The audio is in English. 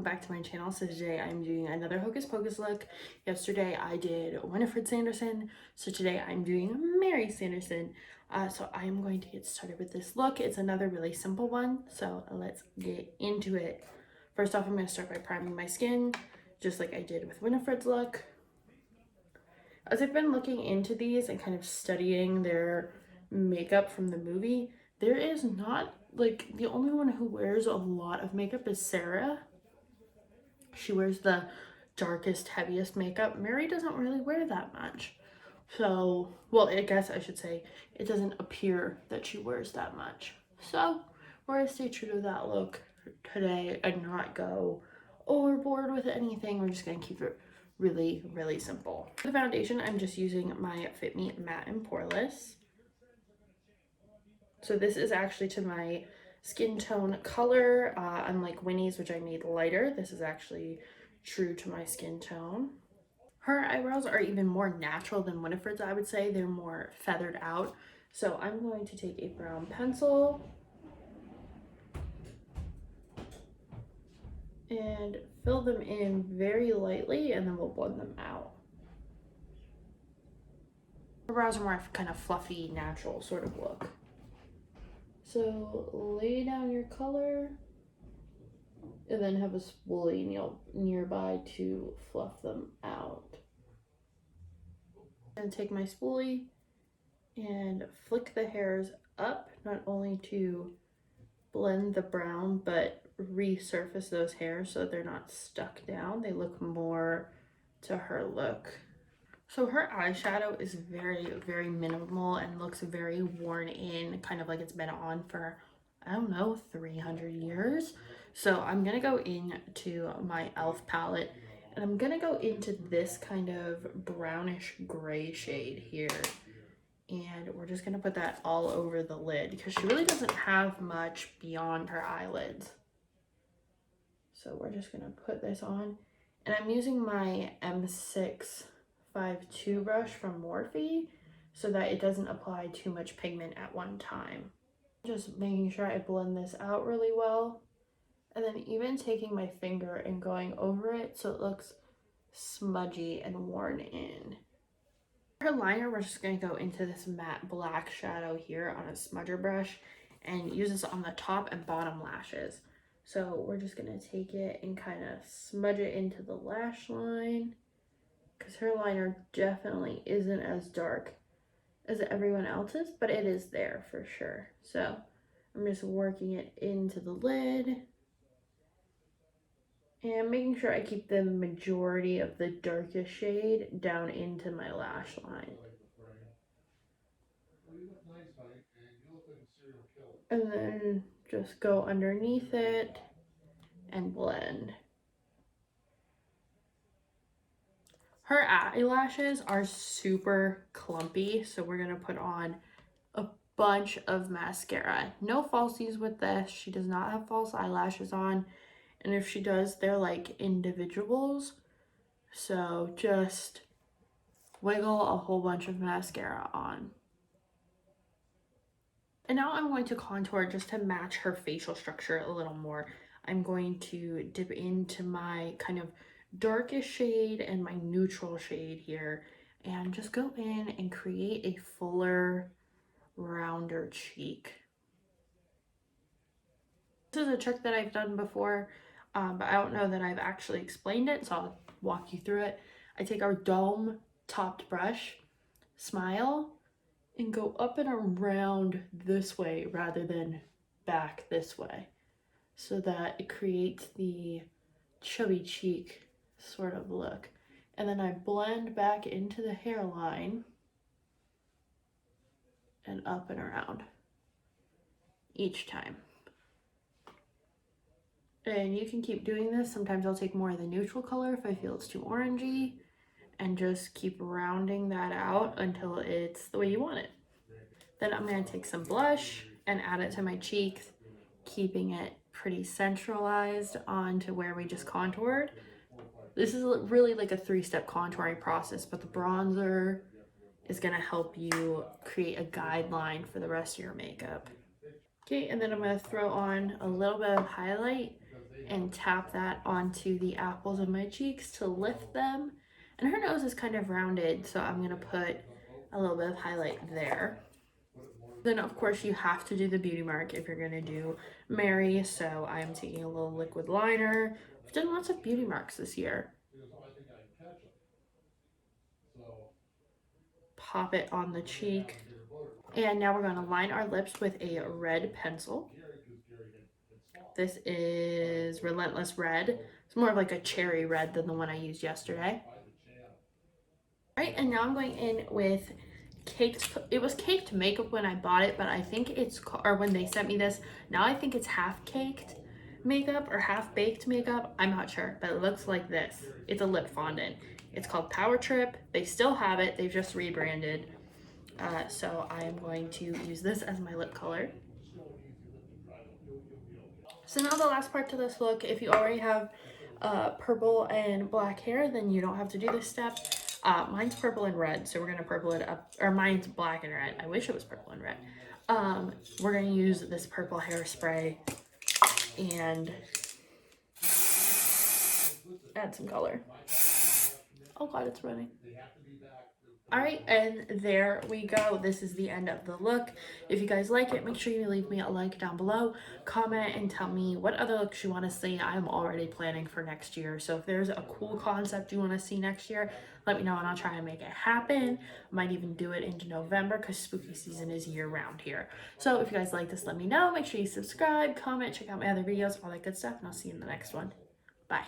back to my channel. So today I'm doing another Hocus Pocus look. Yesterday I did Winifred Sanderson, so today I'm doing Mary Sanderson. So I am going to get started with this look. It's another really simple one, so let's get into it. First off, I'm going to start by priming my skin, just like I did with Winifred's look. As I've been looking into these and kind of studying their makeup from the movie, there is not, like, the only one who wears a lot of makeup is Sarah. She wears the darkest, heaviest makeup. Mary doesn't really wear that much. So, well, I guess I should say it doesn't appear that she wears that much. So, we're going to stay true to that look today and not go overboard with anything. We're just going to keep it really, really simple. For the foundation, I'm just using my Fit Me Matte and Poreless. So this is actually to my skin tone color, unlike Winnie's, which I made lighter. This is actually true to my skin tone. Her eyebrows are even more natural than Winifred's, I would say. They're more feathered out. So I'm going to take a brown pencil and fill them in very lightly, and then we'll blend them out. Her brows are more kind of fluffy, natural sort of look. So lay down your color and then have a spoolie nearby to fluff them out. I'm going to take my spoolie and flick the hairs up, not only to blend the brown, but resurface those hairs so they're not stuck down. They look more to her look. So her eyeshadow is very, very minimal and looks very worn in, kind of like it's been on for, I don't know, 300 years. So I'm going to go into my e.l.f. palette and I'm going to go into this kind of brownish gray shade here. And we're just going to put that all over the lid because she really doesn't have much beyond her eyelids. So we're just going to put this on. And I'm using my M652 brush from Morphe so that it doesn't apply too much pigment at one time. Just making sure I blend this out really well. And then even taking my finger and going over it so it looks smudgy and worn in. For her liner, we're just going to go into this matte black shadow here on a smudger brush and use this on the top and bottom lashes. So we're just going to take it and kind of smudge it into the lash line because her liner definitely isn't as dark as everyone else's, but it is there for sure. So I'm just working it into the lid and making sure I keep the majority of the darkest shade down into my lash line. And then just go underneath it and blend. Her eyelashes are super clumpy, so we're gonna put on a bunch of mascara. No falsies with this. She does not have false eyelashes on, and if she does, they're like individuals. So just wiggle a whole bunch of mascara on. And now I'm going to contour just to match her facial structure a little more. I'm going to dip into my kind of darkest shade and my neutral shade here and just go in and create a fuller, rounder cheek. This is a trick that I've done before, but I don't know that I've actually explained it, so I'll walk you through it. I take our dome topped brush, smile, and go up and around this way rather than back this way so that it creates the chubby cheek sort of look. And then I blend back into the hairline and up and around each time. And you can keep doing this. Sometimes I'll take more of the neutral color if I feel it's too orangey and just keep rounding that out until it's the way you want it. Then I'm going to take some blush and add it to my cheeks, keeping it pretty centralized onto where we just contoured. This is really like a 3-step contouring process, but the bronzer is going to help you create a guideline for the rest of your makeup. Okay, and then I'm going to throw on a little bit of highlight and tap that onto the apples of my cheeks to lift them. And her nose is kind of rounded, so I'm gonna put a little bit of highlight there. Then of course you have to do the beauty mark if you're gonna do Mary, so I'm taking a little liquid liner. I've done lots of beauty marks this year. Pop it on the cheek. And now we're gonna line our lips with a red pencil. This is Relentless Red. It's more of like a cherry red than the one I used yesterday. All right, and now I'm going in with caked, it was caked makeup when I bought it, but I think it's, or when they sent me this, now I think it's half caked makeup or half baked makeup. I'm not sure, but it looks like this. It's a lip fondant. It's called Power Trip. They still have it, they've just rebranded. So I am going to use this as my lip color. So now the last part to this look, if you already have purple and black hair, then you don't have to do this step. Mine's purple and red, so we're gonna purple it up, or mine's black and red. I wish it was purple and red. We're gonna use this purple hairspray and add some color. Oh God, it's running. All right, and there we go. This is the end of the look. If you guys like it, make sure you leave me a like down below, comment, and tell me what other looks you want to see. I'm already planning for next year, so if there's a cool concept you want to see next year, let me know and I'll try and make it happen. I might even do it into November because spooky season is year-round here. So if you guys like this, let me know. Make sure you subscribe, comment, check out my other videos, all that good stuff, and I'll see you in the next one. Bye.